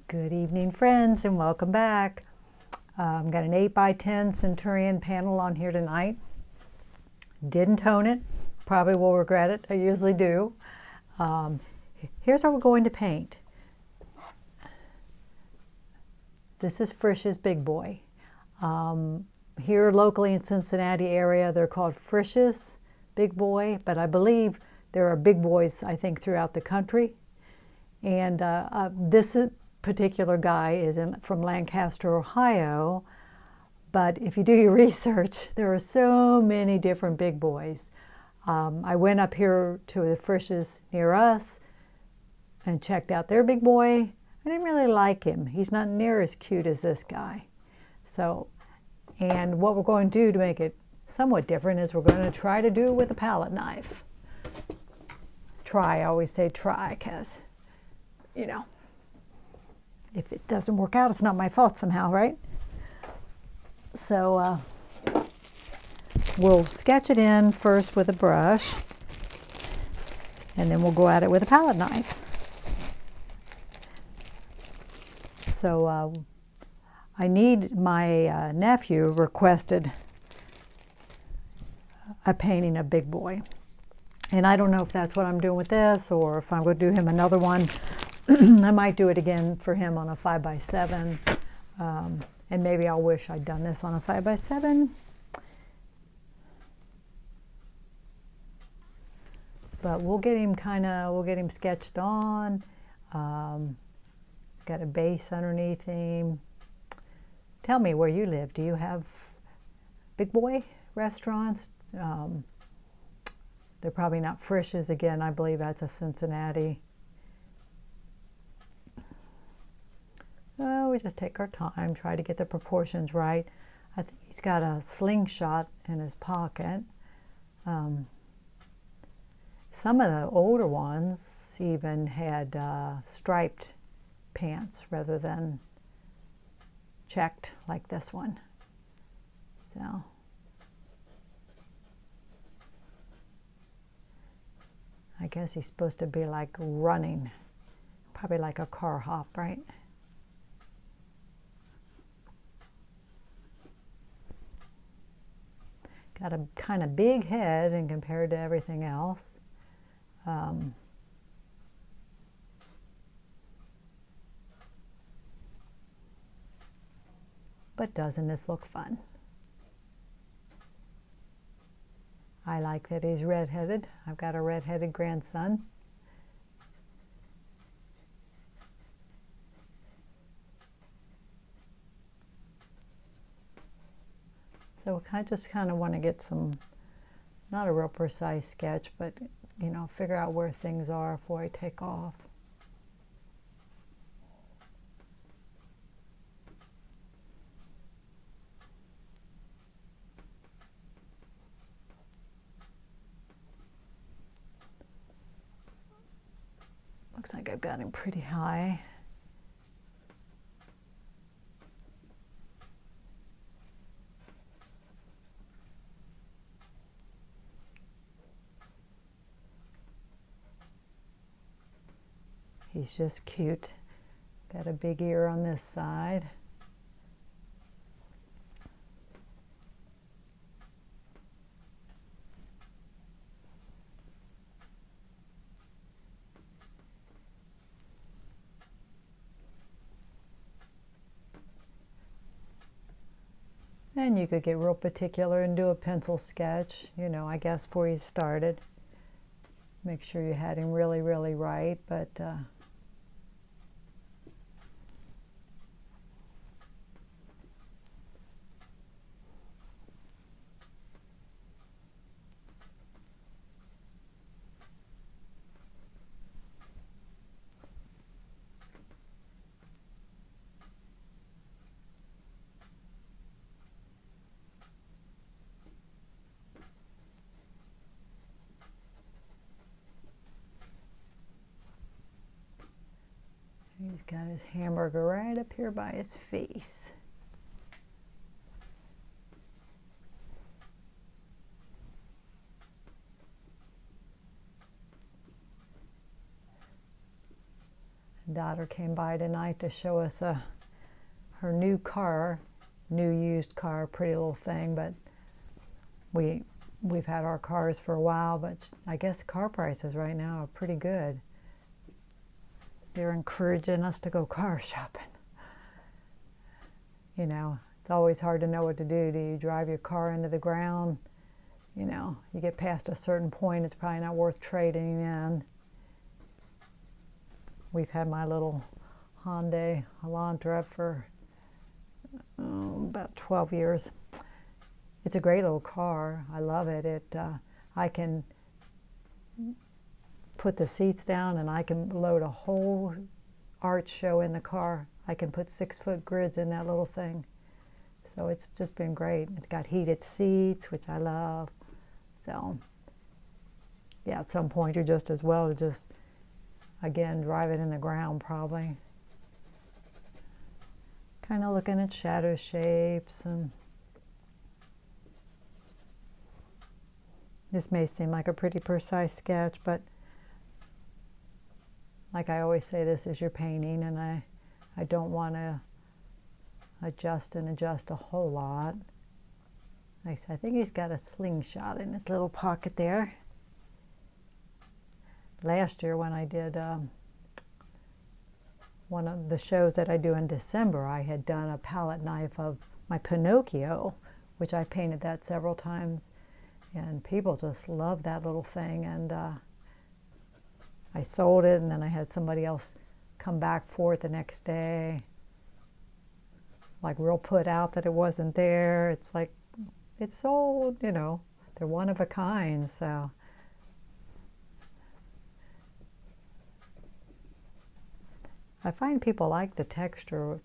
Good evening, friends, and welcome back. I've got an 8x10 Centurion panel on here tonight. Didn't tone it. Probably will regret it. I usually do. Here's how we're going to paint. This is Frisch's Big Boy. Here locally in Cincinnati area, they're called Frisch's Big Boy, but I believe there are Big Boys, I think, throughout the country. And this particular guy is from Lancaster, Ohio. But if you do your research, there are so many different Big Boys. I went up here to the Frisch's near us and checked out their Big Boy. I didn't really like him. He's not near as cute as this guy. And what we're going to do to make it somewhat different is we're going to try to do it with a palette knife. I always say try, because, you know, if it doesn't work out, it's not my fault somehow, right? So we'll sketch it in first with a brush, and then we'll go at it with a palette knife. So my nephew requested a painting of Big Boy. And I don't know if that's what I'm doing with this, or if I'm going to do him another one. I might do it again for him on a 5x7. And maybe I'll wish I'd done this on a 5x7. But we'll get him sketched on. Got a base underneath him. Tell me where you live. Do you have Big Boy restaurants? They're probably not Frisch's. Again, I believe that's a Cincinnati. We just take our time, try to get the proportions right. I think he's got a slingshot in his pocket. Some of the older ones even had striped pants rather than checked like this one. So I guess he's supposed to be like running, probably like a car hop, right? Got a kind of big head and compared to everything else. But doesn't this look fun? I like that he's redheaded. I've got a redheaded grandson. So I just kind of want to get some, not a real precise sketch, but, you know, figure out where things are before I take off. Looks like I've got him pretty high. He's just cute. Got a big ear on this side. And you could get real particular and do a pencil sketch, you know, I guess before you started. Make sure you had him really, really right, but he's got his hamburger right up here by his face. Daughter came by tonight to show us her new car, new used car, pretty little thing, but we've had our cars for a while, but I guess car prices right now are pretty good. They're encouraging us to go car shopping. You know, it's always hard to know what to do. Do you drive your car into the ground? You know, you get past a certain point, it's probably not worth trading in. We've had my little Hyundai Elantra for about 12 years. It's a great little car. I love it. I can put the seats down and I can load a whole art show in the car. I can put 6-foot grids in that little thing. So it's just been great. It's got heated seats, which I love. So yeah, at some point you're just as well to just, again, drive it in the ground probably. Kind of looking at shadow shapes, and this may seem like a pretty precise sketch, but like I always say, this is your painting, and I don't want to adjust a whole lot. Nice. I think he's got a slingshot in his little pocket there. Last year when I did one of the shows that I do in December, I had done a palette knife of my Pinocchio, which I painted that several times, and people just loved that little thing, and I sold it, and then I had somebody else come back for it the next day, like real put out that it wasn't there. It's like, it's sold, you know, they're one of a kind, so. I find people like the texture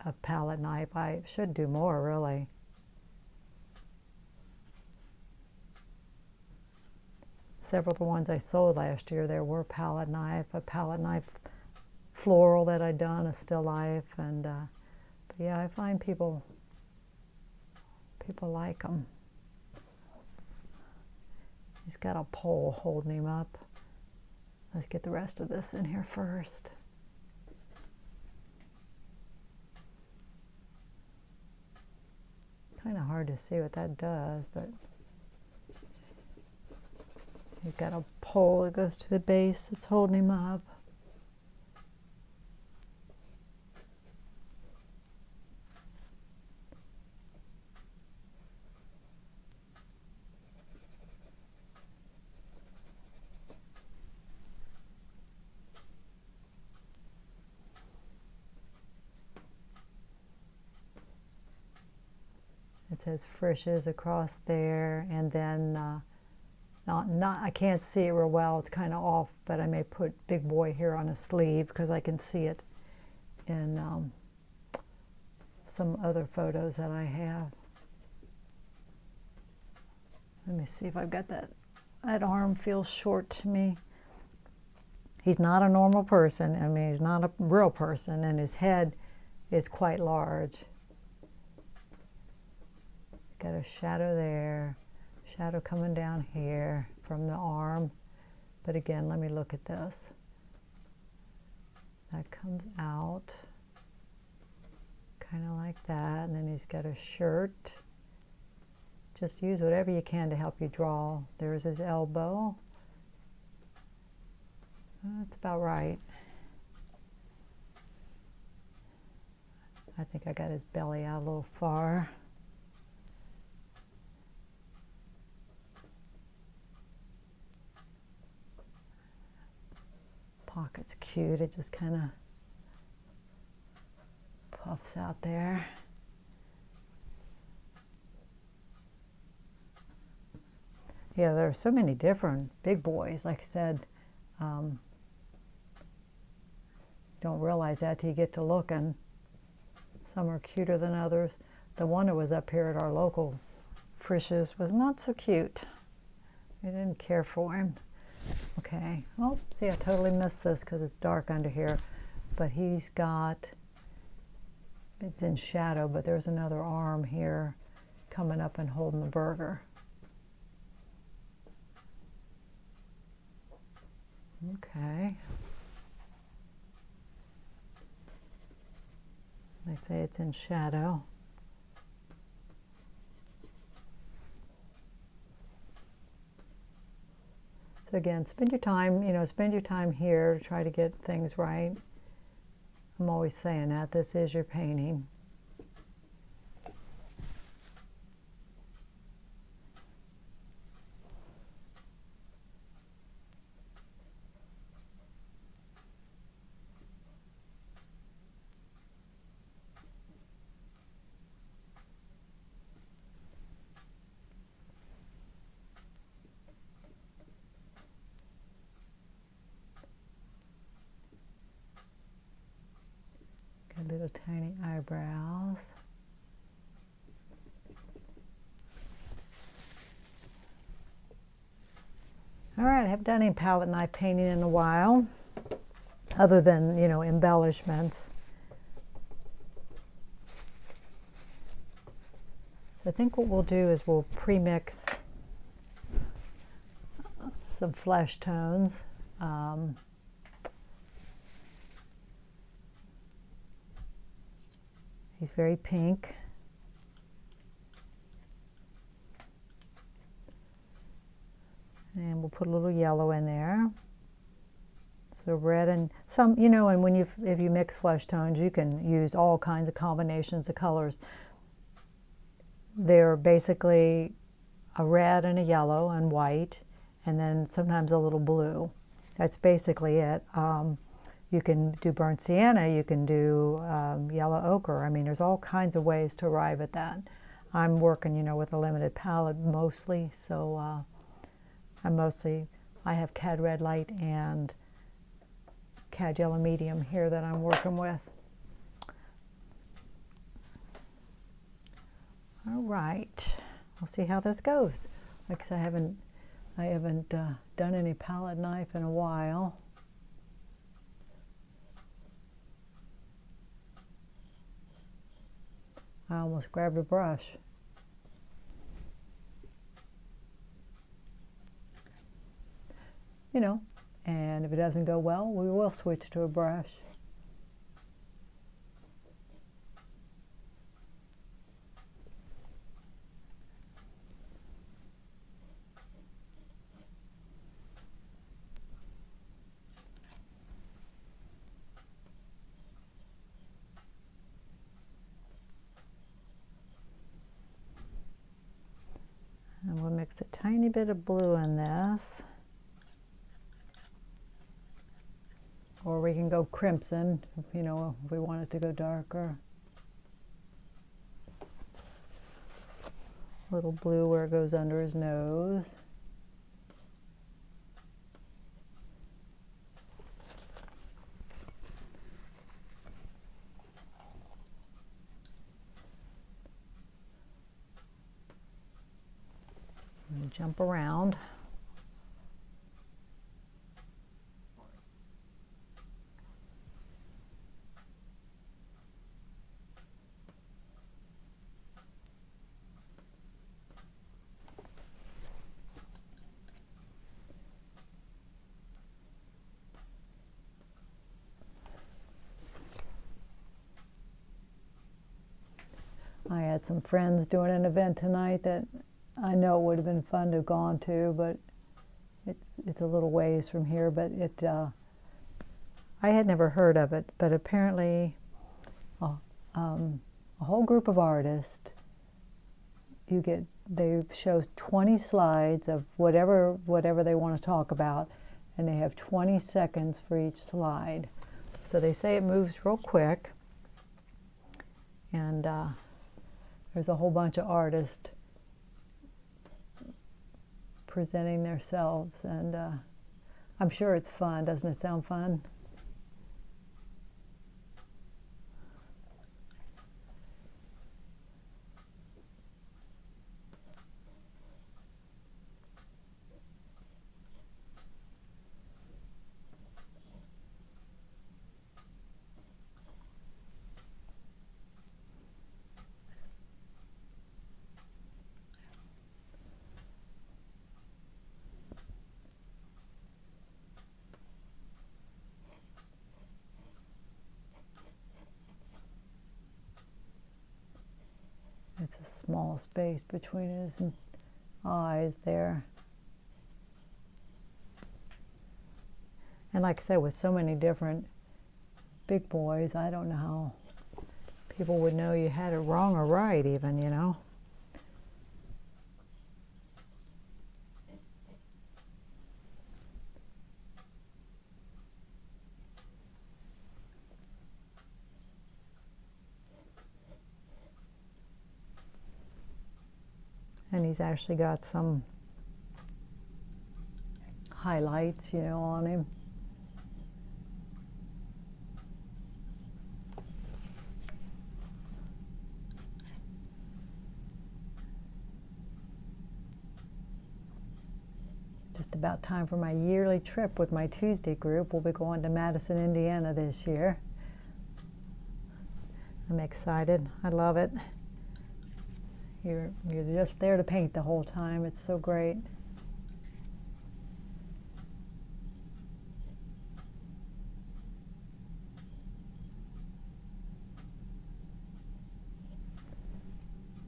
of palette knife. I should do more, really. Several of the ones I sold last year, there were palette knife, a palette knife floral that I'd done, a still life, and but yeah, I find people like them. He's got a pole holding him up. Let's get the rest of this in here first. Kind of hard to see what that does, but he's got a pole that goes to the base that's holding him up. It says Frisch's across there, and then I can't see it real well, it's kind of off, but I may put Big Boy here on a sleeve because I can see it in some other photos that I have. Let me see if I've got that. That arm feels short to me. He's not a normal person. I mean, he's not a real person, and his head is quite large. Got a shadow there, shadow coming down here from the arm. But again, let me look at this. That comes out, kind of like that, and then he's got a shirt. Just use whatever you can to help you draw. There's his elbow. That's about right. I think I got his belly out a little far. Pocket's cute, it just kind of puffs out there. Yeah, there are so many different Big Boys, like I said. Don't realize that till you get to looking. Some are cuter than others. The one that was up here at our local Frisch's was not so cute. I didn't care for him. Okay, oh, see, I totally missed this because it's dark under here, but he's got, it's in shadow, but there's another arm here coming up and holding the burger. Okay. They say it's in shadow. So again, spend your time, spend your time here to try to get things right. I'm always saying that. This is your painting. Little tiny eyebrows. All right, I haven't done any palette knife painting in a while, other than, embellishments. I think what we'll do is we'll pre-mix some flesh tones. He's very pink. And we'll put a little yellow in there. So red and some, and when if you mix flesh tones, you can use all kinds of combinations of colors. They're basically a red and a yellow and white, and then sometimes a little blue. That's basically it. You can do burnt sienna, you can do yellow ochre. I mean, there's all kinds of ways to arrive at that. I'm working, with a limited palette mostly, so I have Cad Red Light and Cad Yellow Medium here that I'm working with. All right, we'll see how this goes. Like I said, I haven't done any palette knife in a while. I almost grabbed a brush. And if it doesn't go well, we will switch to a brush. And we'll mix a tiny bit of blue in this. Or we can go crimson, if we want it to go darker. A little blue where it goes under his nose. And jump around. I had some friends doing an event tonight that I know it would have been fun to have gone to, but it's a little ways from here. But I had never heard of it, but apparently a whole group of artists, they show 20 slides of whatever they want to talk about, and they have 20 seconds for each slide. So they say it moves real quick, and there's a whole bunch of artists presenting themselves, and I'm sure it's fun. Doesn't it sound fun? It's a small space between his eyes there. And like I said, with so many different big boys, I don't know how people would know you had it wrong or right even, you know. And he's actually got some highlights, you know, on him. Just about time for my yearly trip with my Tuesday group. We'll be going to Madison, Indiana this year. I'm excited. I love it. You're just there to paint the whole time. It's so great.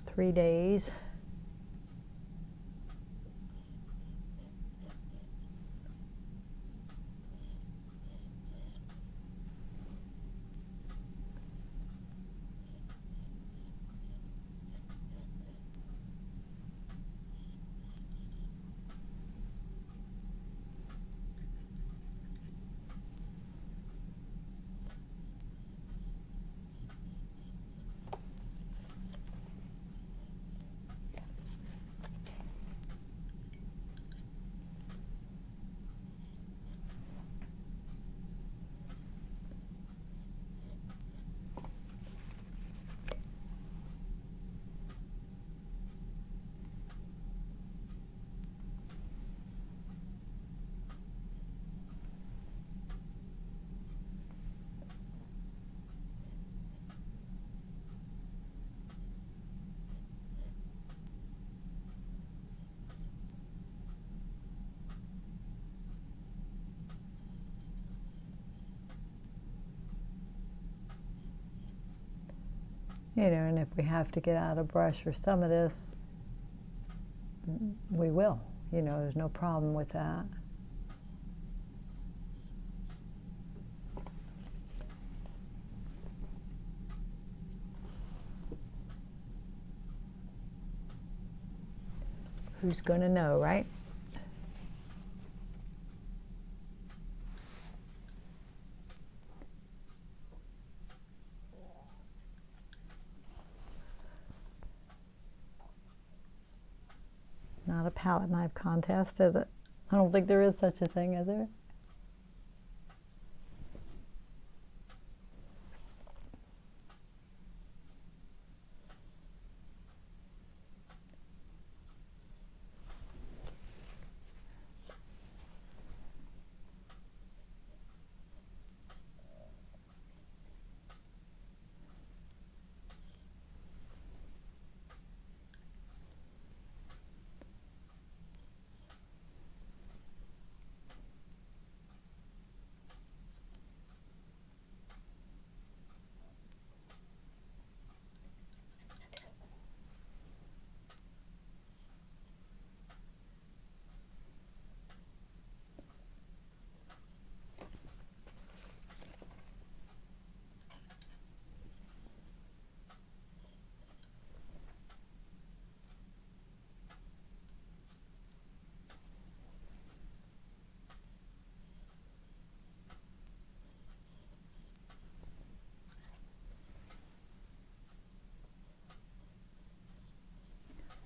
Three days. You know, and if we have to get out a brush for some of this, we will. You know, there's no problem with that. Who's gonna know, right? Not a palette knife contest, is it? I don't think there is such a thing, is there?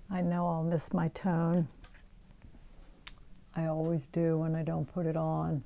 I know I'll miss my tone. I always do when I don't put it on.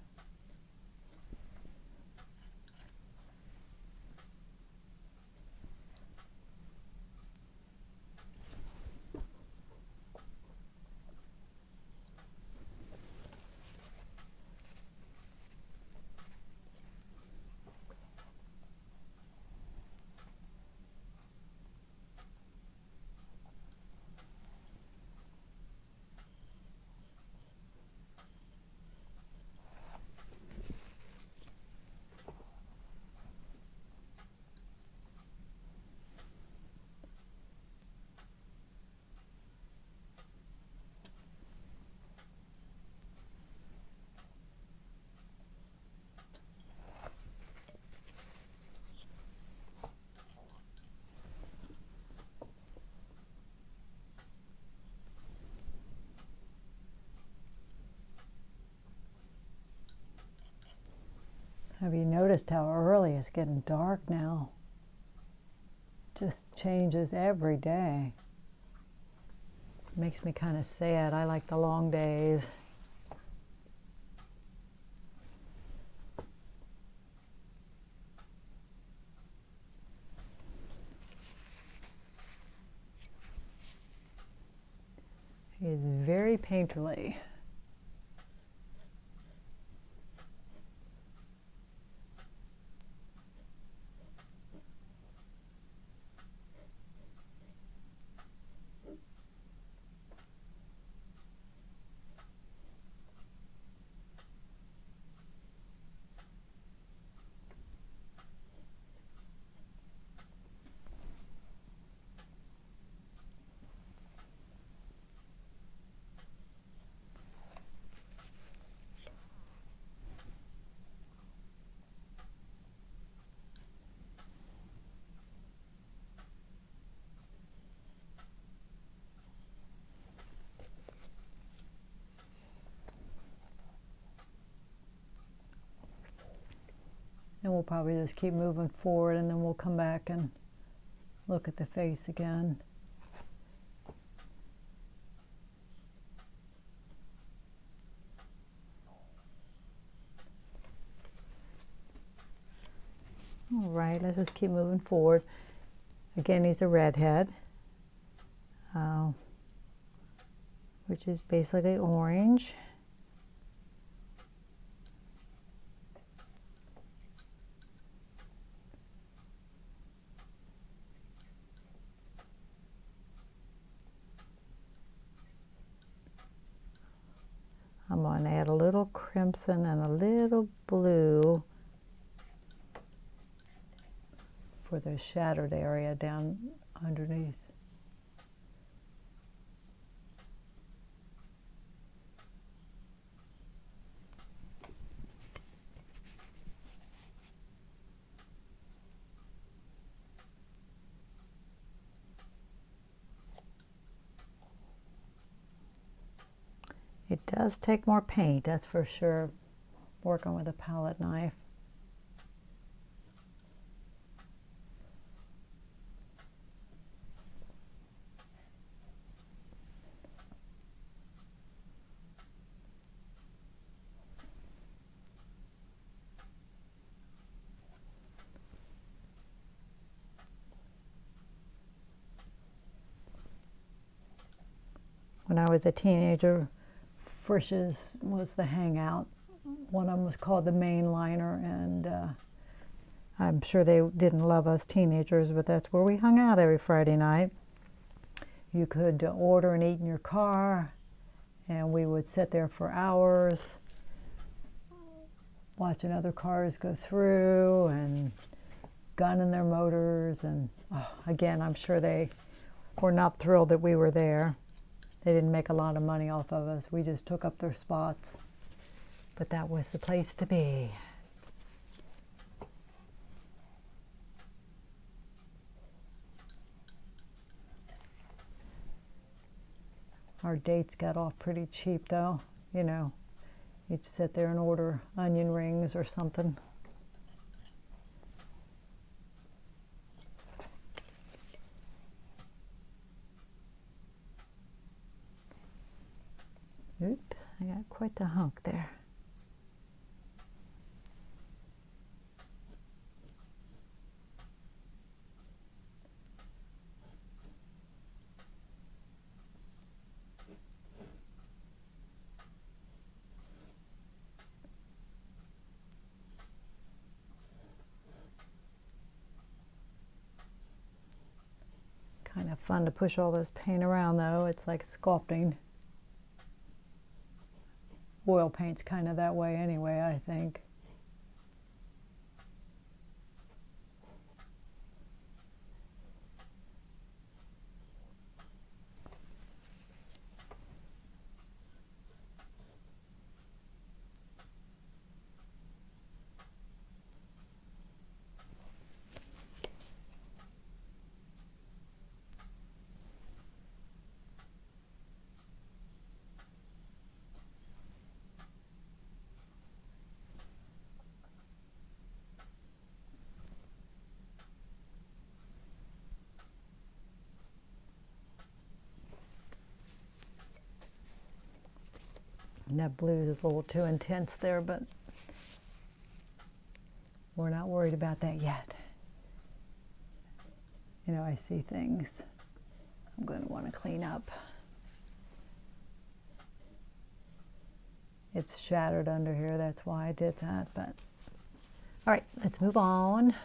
noticed how early it's getting dark now. Just changes every day. Makes me kind of sad. I like the long days. He is very painterly. And we'll probably just keep moving forward, and then we'll come back and look at the face again. All right, let's just keep moving forward. Again, he's a redhead, which is basically orange. I'm going to add a little crimson and a little blue for the shadowed area down underneath. It does take more paint, that's for sure, working with a palette knife. When I was a teenager, Frisch's was the hangout. One of them was called the Mainliner, and I'm sure they didn't love us teenagers, but that's where we hung out every Friday night. You could order and eat in your car, and we would sit there for hours watching other cars go through and gunning their motors. And again, I'm sure they were not thrilled that we were there. They didn't make a lot of money off of us. We just took up their spots. But that was the place to be. Our dates got off pretty cheap though. You know, you'd sit there and order onion rings or something. Oop, I got quite the hunk there. Kind of fun to push all this paint around though. It's like sculpting. Oil paint's kind of that way anyway, I think. And that blue is a little too intense there, but we're not worried about that yet. You know, I see things I'm going to want to clean up. It's shattered under here, that's why I did that, but all right, let's move on.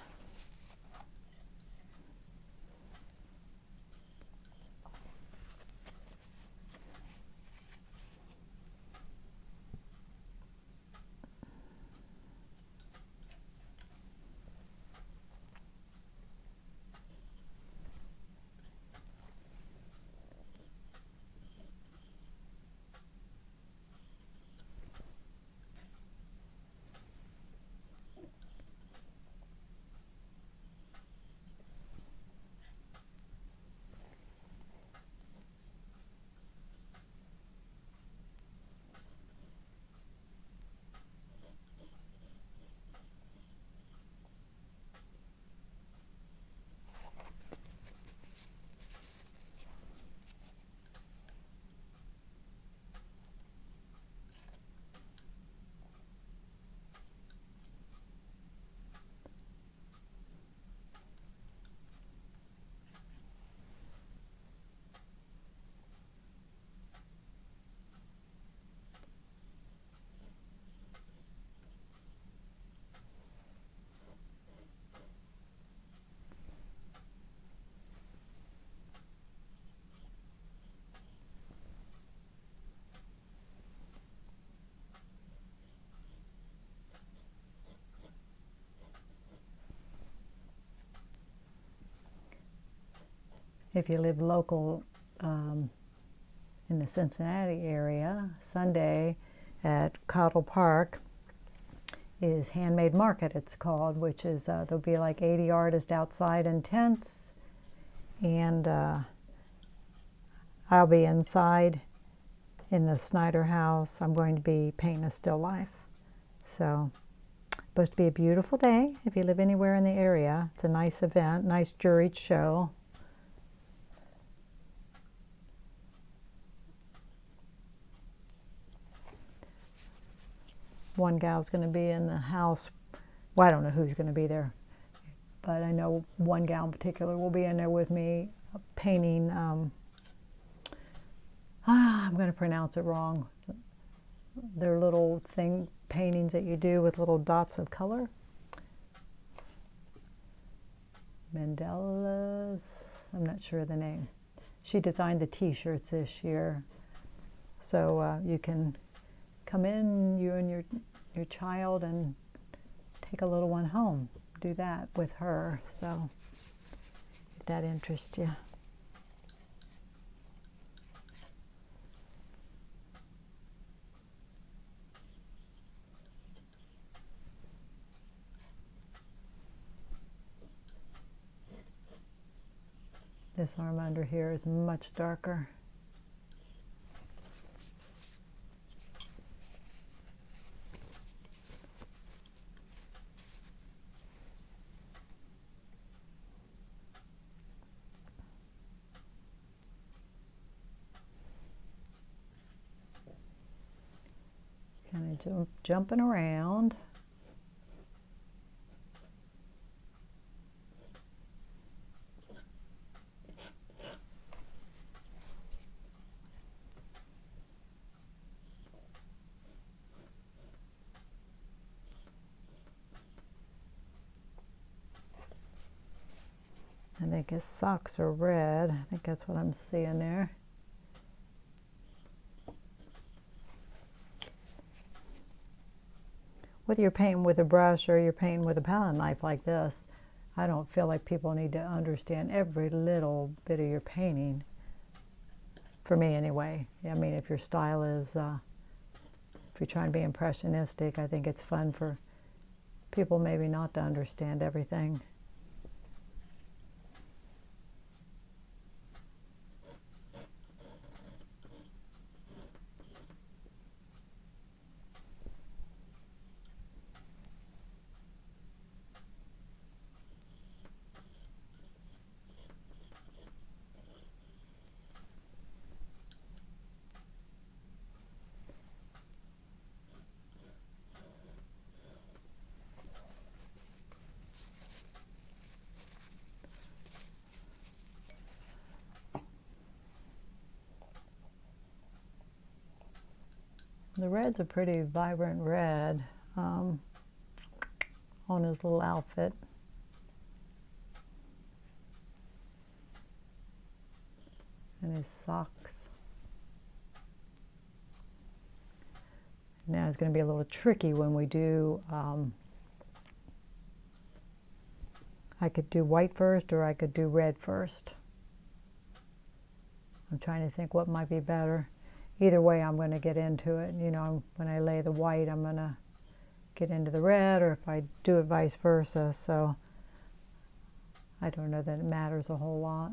If you live local in the Cincinnati area, Sunday at Cottle Park is Handmade Market, it's called, which is, there'll be like 80 artists outside in tents, and I'll be inside in the Snyder House. I'm going to be painting a still life. So, supposed to be a beautiful day if you live anywhere in the area. It's a nice event, nice juried show. One gal's going to be in the house. Well, I don't know who's going to be there, but I know one gal in particular will be in there with me painting. I'm going to pronounce it wrong. They're little paintings that you do with little dots of color. Mandela's, I'm not sure of the name. She designed the t-shirts this year, so you can come in, you and your child, and take a little one home. Do that with her, so if that interests you. This arm under here is much darker. Kind of jumping around. I think his socks are red. I think that's what I'm seeing there. Whether you're painting with a brush or you're painting with a palette knife like this, I don't feel like people need to understand every little bit of your painting. For me anyway. I mean, if your style is, if you're trying to be impressionistic, I think it's fun for people maybe not to understand everything. The red's a pretty vibrant red on his little outfit. And his socks. Now it's going to be a little tricky when we do, I could do white first or I could do red first. I'm trying to think what might be better. Either way, I'm going to get into it. You know, when I lay the white, I'm going to get into the red, or if I do it vice versa. So I don't know that it matters a whole lot.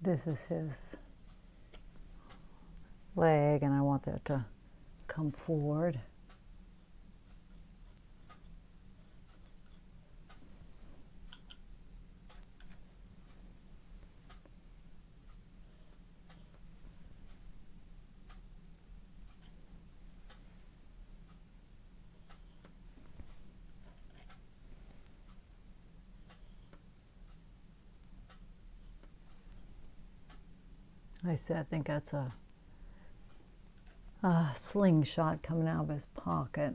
This is his leg, and I want that to come forward. I said, I think that's a slingshot coming out of his pocket.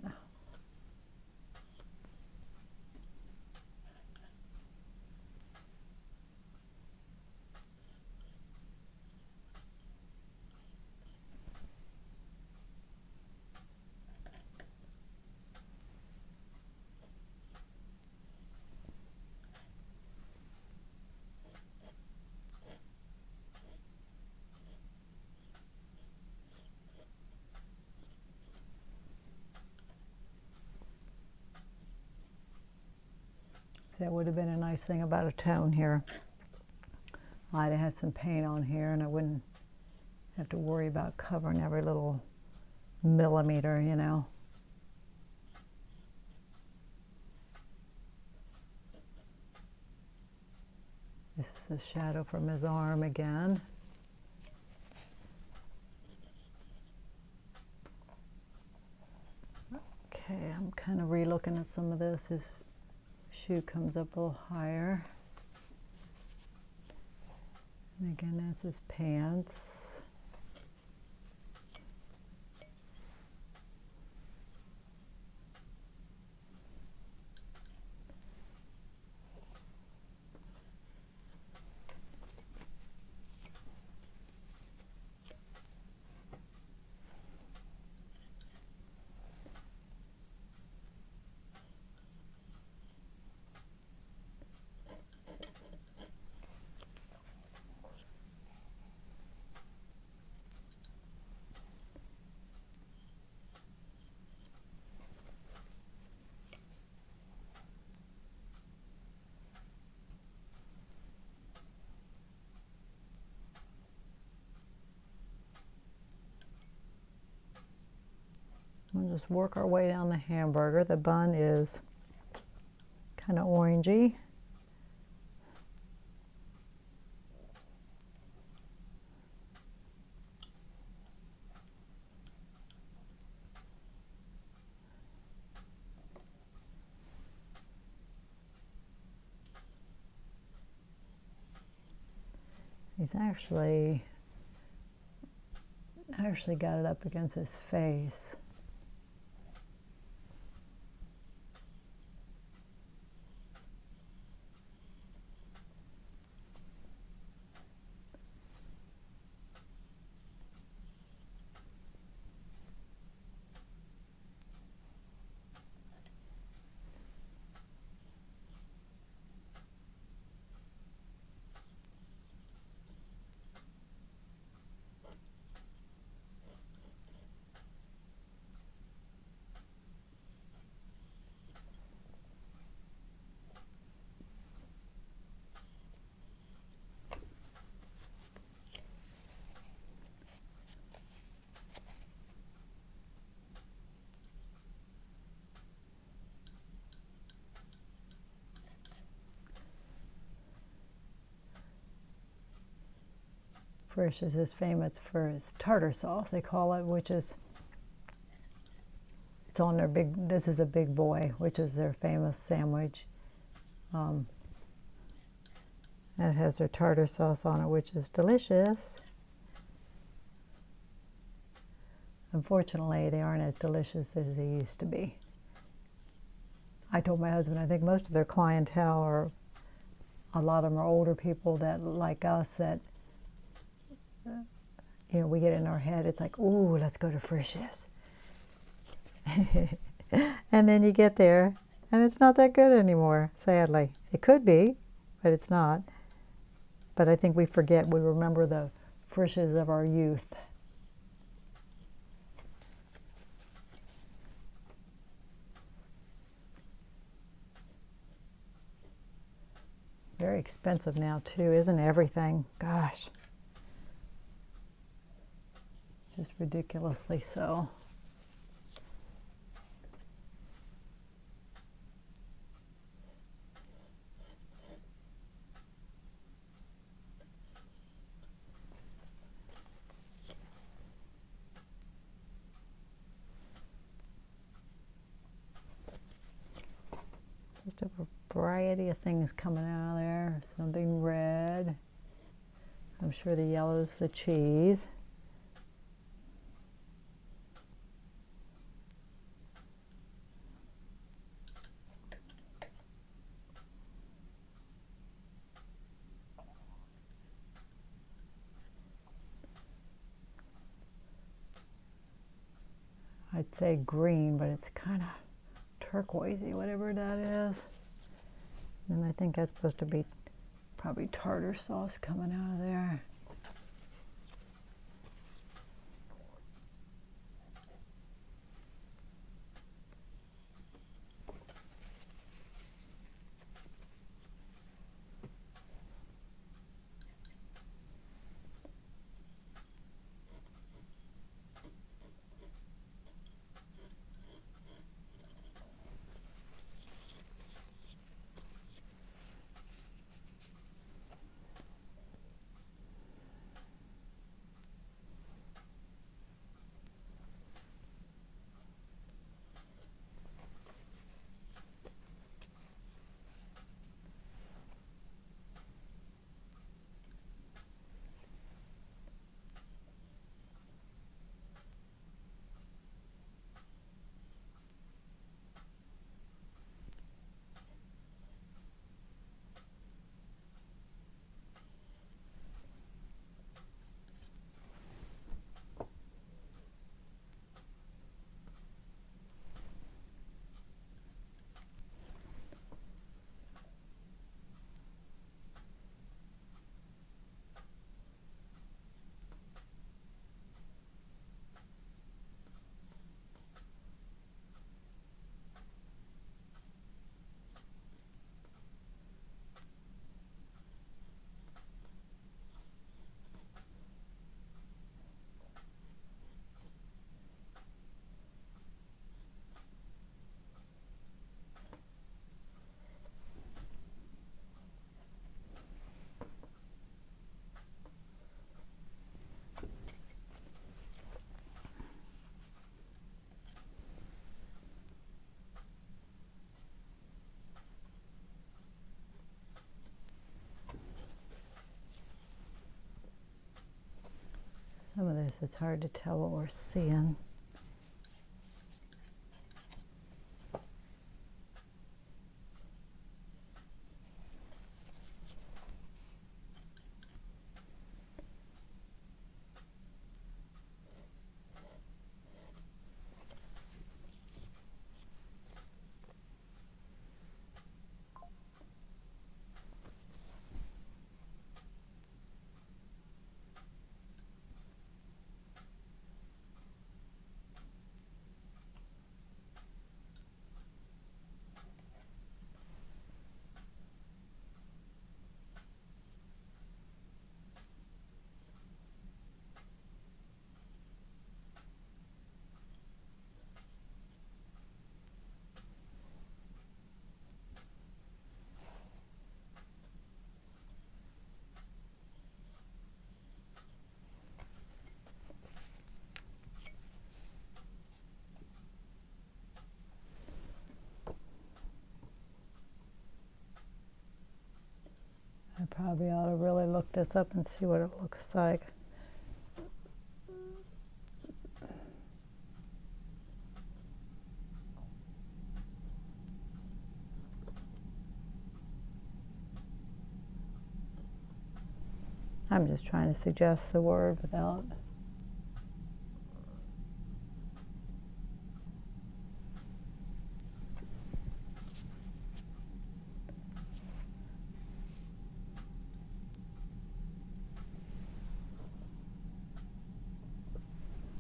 That would have been a nice thing about a tone here. I'd have had some paint on here and I wouldn't have to worry about covering every little millimeter, you know. This is the shadow from his arm again. Okay, I'm kind of re-looking at some of this. His shoe comes up a little higher. And again, that's his pants. We'll just work our way down the hamburger. The bun is kind of orangey. He's actually got it up against his face. Frisch's is famous for his tartar sauce, they call it, which is, it's on their big, this is a Big Boy, which is their famous sandwich. And it has their tartar sauce on it, which is delicious. Unfortunately, they aren't as delicious as they used to be. I told my husband, I think most of their clientele are, a lot of them are older people that, like us, that you know, we get in our head, it's like, ooh, let's go to Frisch's. And then you get there, and it's not that good anymore, sadly. It could be, but it's not. But I think we forget, we remember the Frisch's of our youth. Very expensive now, too, isn't everything? Gosh. Just ridiculously so. Just a variety of things coming out of there. Something red. I'm sure the yellow's the cheese. I'd say green, but it's kind of turquoisey, whatever that is. And I think that's supposed to be probably tartar sauce coming out of there. this, it's hard to tell what we're seeing. I probably ought to really look this up and see what it looks like. I'm just trying to suggest the word without.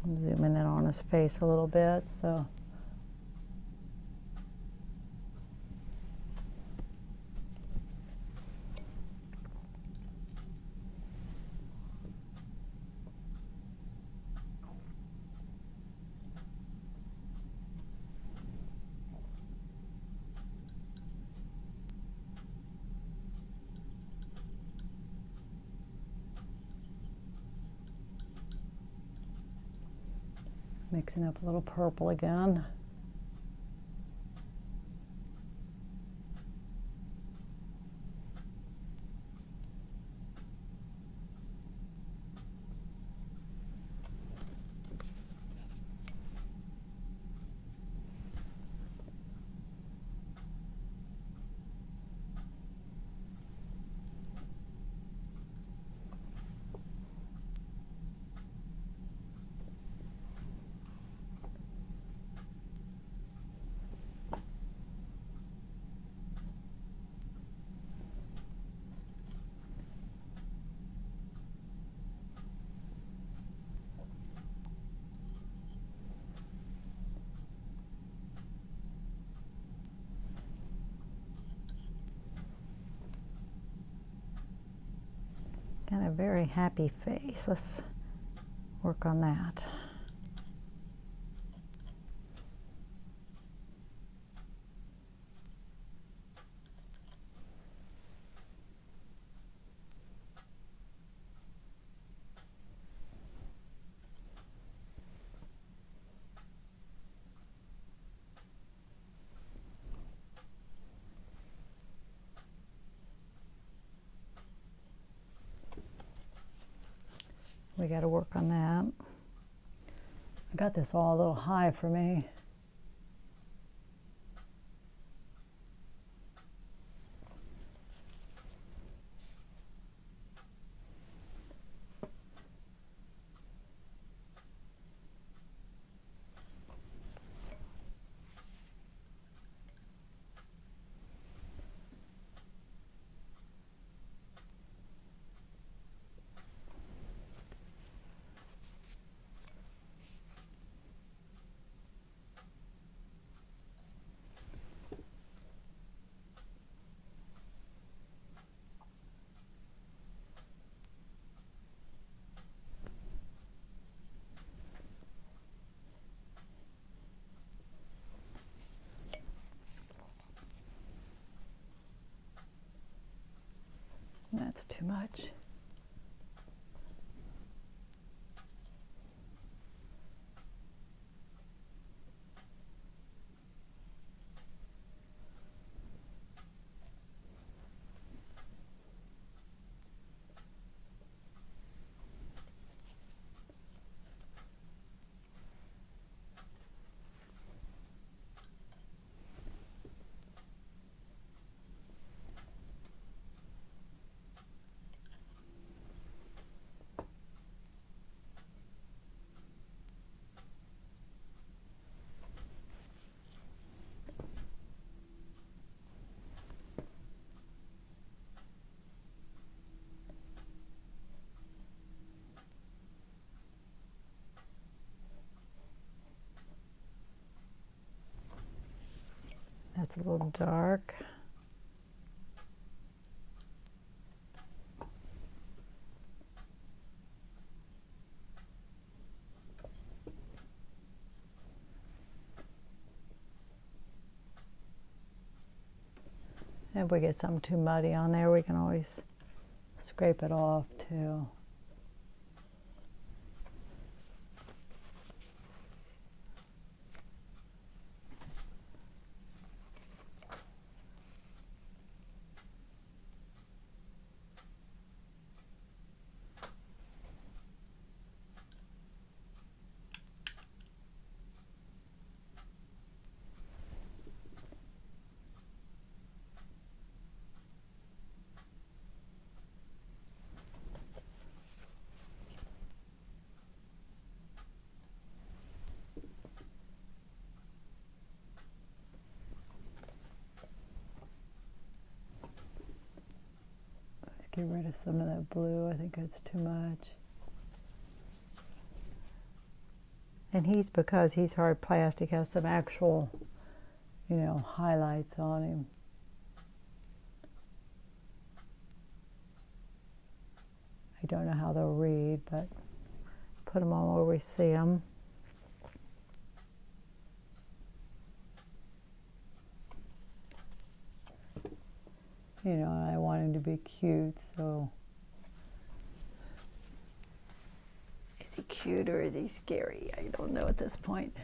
I'm zooming in on his face a little bit, so. Mixing up a little purple again. Got a very happy face. Let's work on that. We got to work on that. I got this all a little high for me. That's too much. That's a little dark. If we get something too muddy on there, we can always scrape it off too. Get rid of some of that blue. I think it's too much. And because he's hard plastic, has some actual, highlights on him. I don't know how they'll read, but put them on where we see them. I want him to be cute, so is he cute or is he scary? I don't know at this point.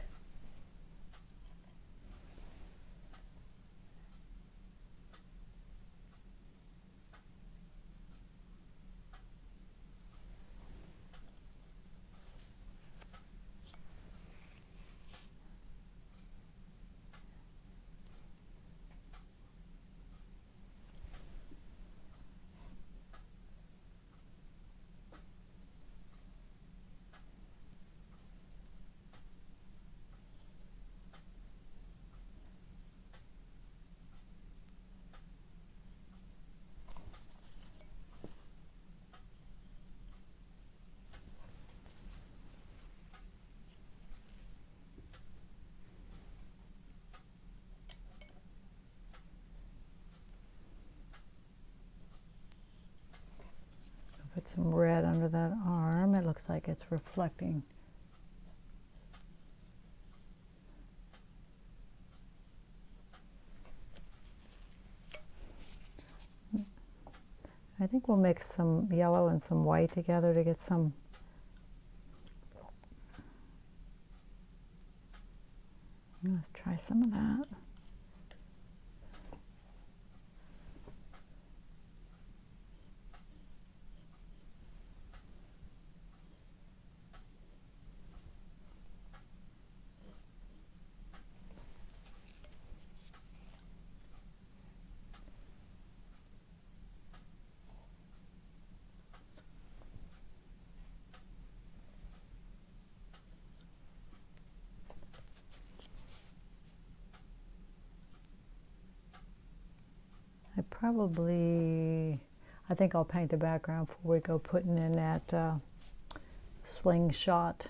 Put some red under that arm. It looks like it's reflecting. I think we'll mix some yellow and some white together to get some let's try some of that. I think I'll paint the background before we go putting in that slingshot.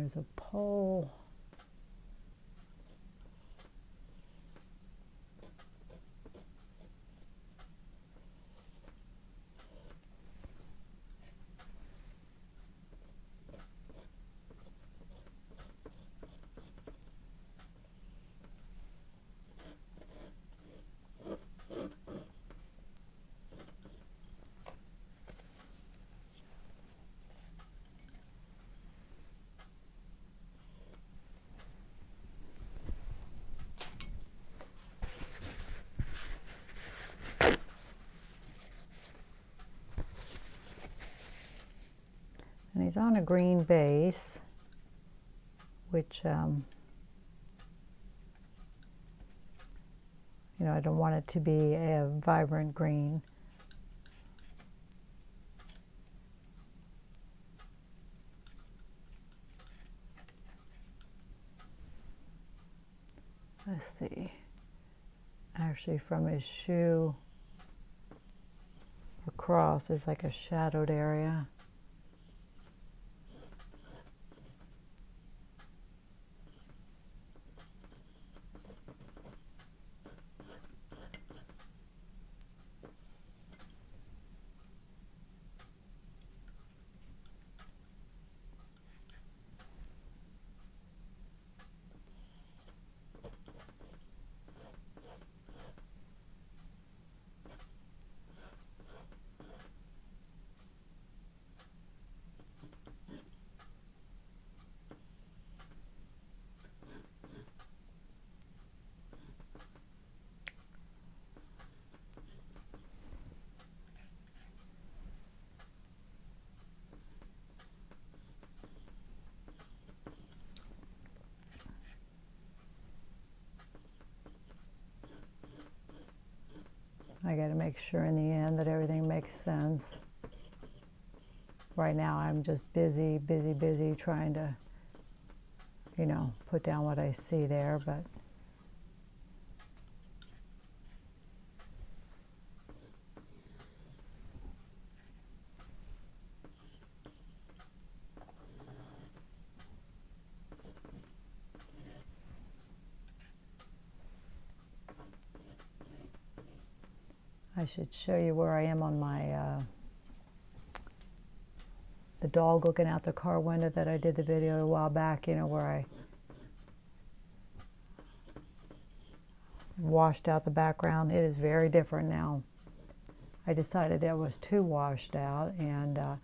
there's a pole. And he's on a green base, which, you know, I don't want it to be a vibrant green. Let's see. Actually, from his shoe across is like a shadowed area. I got to make sure in the end that everything makes sense. Right now I'm just busy trying to, you know, put down what I see there, but I should show you where I am on my the dog looking out the car window that I did the video a while back, you know, where I washed out the background. It is very different now. I decided it was too washed out, and I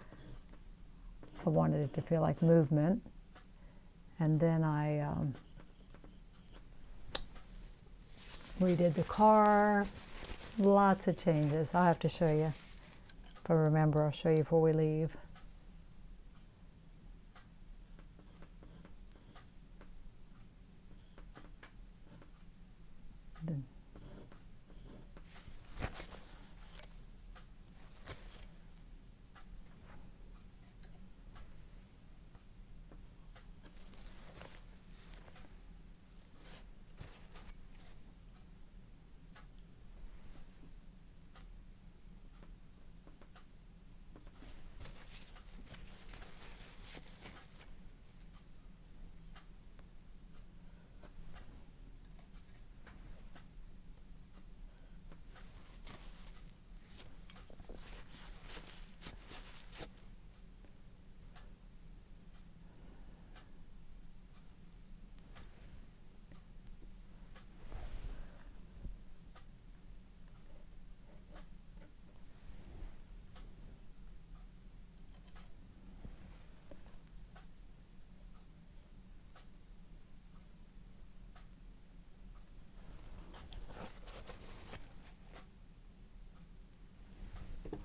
wanted it to feel like movement. And then I redid the car. Lots of changes. I'll have to show you. If I remember, I'll show you before we leave.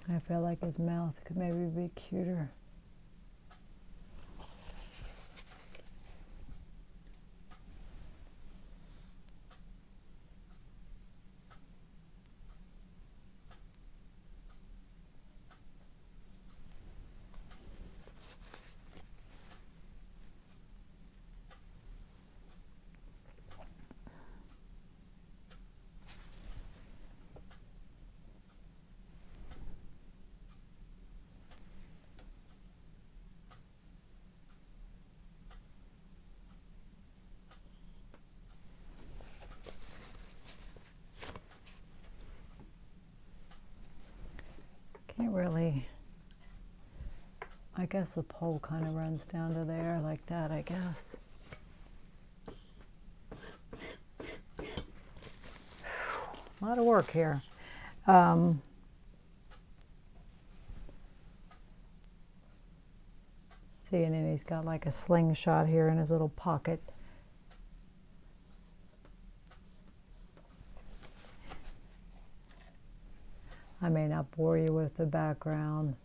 I feel like his mouth could maybe be cuter. Can't really, I guess the pole kind of runs down to there like that, I guess. A lot of work here. See, and then he's got like a slingshot here in his little pocket. I may not bore you with the background.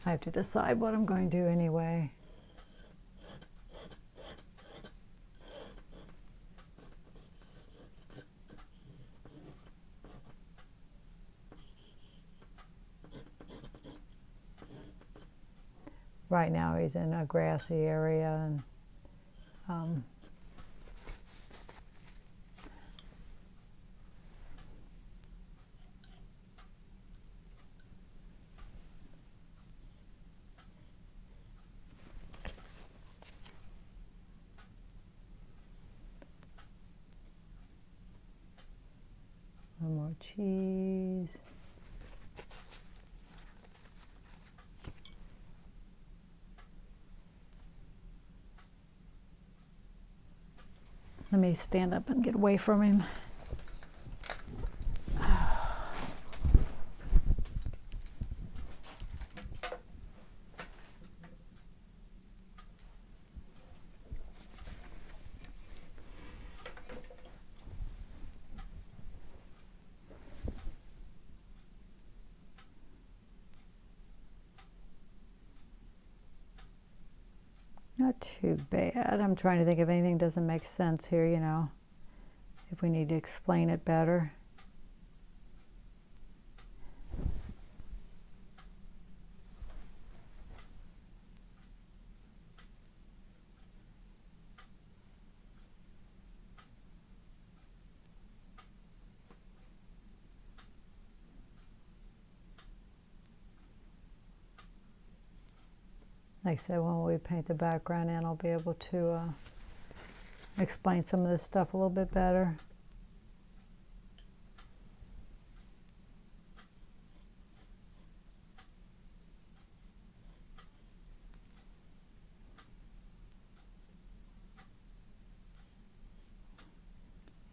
I have to decide what I'm going to do anyway. Right now he's in a grassy area, and one more cheese. Let me stand up and get away from him. Not too bad. I'm trying to think if anything doesn't make sense here, you know, if we need to explain it better. Like I said, when we paint the background in, I'll be able to explain some of this stuff a little bit better.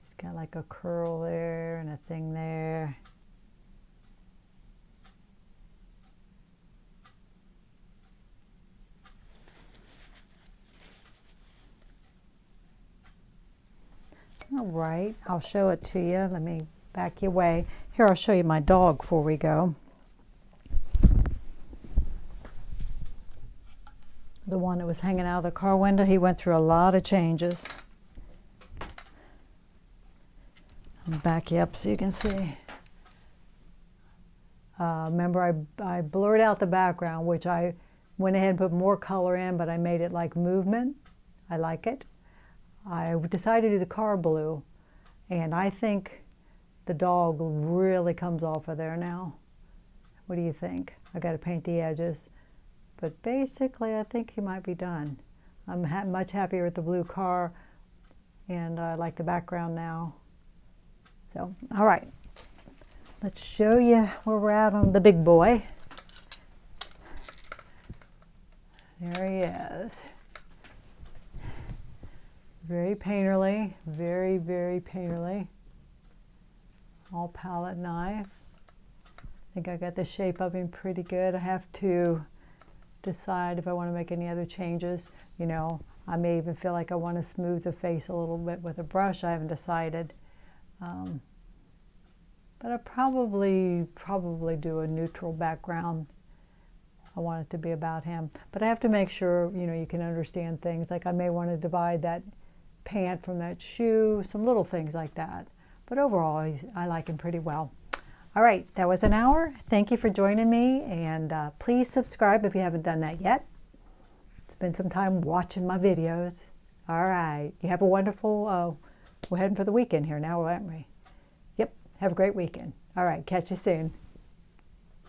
He's got like a curl there and a thing there. All right, I'll show it to you. Let me back you away. Here, I'll show you my dog before we go. The one that was hanging out of the car window, he went through a lot of changes. I'll back you up so you can see. Remember, I blurred out the background, which I went ahead and put more color in, but I made it like movement. I like it. I decided to do the car blue, and I think the dog really comes off of there now. What do you think? I got to paint the edges, but basically I think he might be done. I'm much happier with the blue car, and I like the background now. So, all right, let's show you where we're at on the big boy. There he is. Very painterly, very, very painterly. All palette knife. I think I got the shape of him pretty good. I have to decide if I want to make any other changes. You know, I may even feel like I want to smooth the face a little bit with a brush. I haven't decided. But I'll probably do a neutral background. I want it to be about him. But I have to make sure, you know, you can understand things. Like I may want to divide that pant from that shoe, some little things like that. But overall, I like him pretty well. All right, that was an hour. Thank you for joining me, and please subscribe if you haven't done that yet. Spend some time watching my videos. All right, you have a wonderful, we're heading for the weekend here now, aren't we? Yep, have a great weekend. All right, catch you soon.